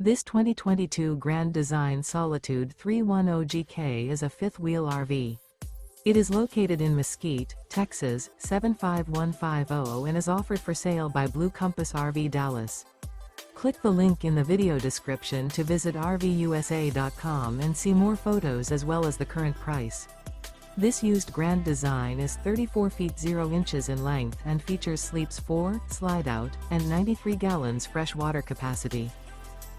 This 2022 Grand Design Solitude 310GK is a fifth-wheel RV. It is located in Mesquite, Texas, 75150 and is offered for sale by Blue Compass RV Dallas. Click the link in the video description to visit RVUSA.com and see more photos as well as the current price. This used Grand Design is 34 feet 0 inches in length and features sleeps 4, slide-out, and 93 gallons fresh water capacity.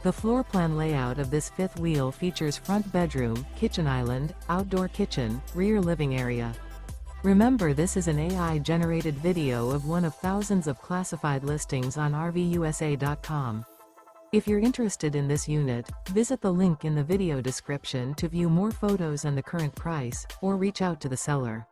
The floor plan layout of this fifth wheel features front bedroom, kitchen island, outdoor kitchen, rear living area. Remember, this is an AI-generated video of one of thousands of classified listings on RVUSA.com. If you're interested in this unit, visit the link in the video description to view more photos and the current price, or reach out to the seller.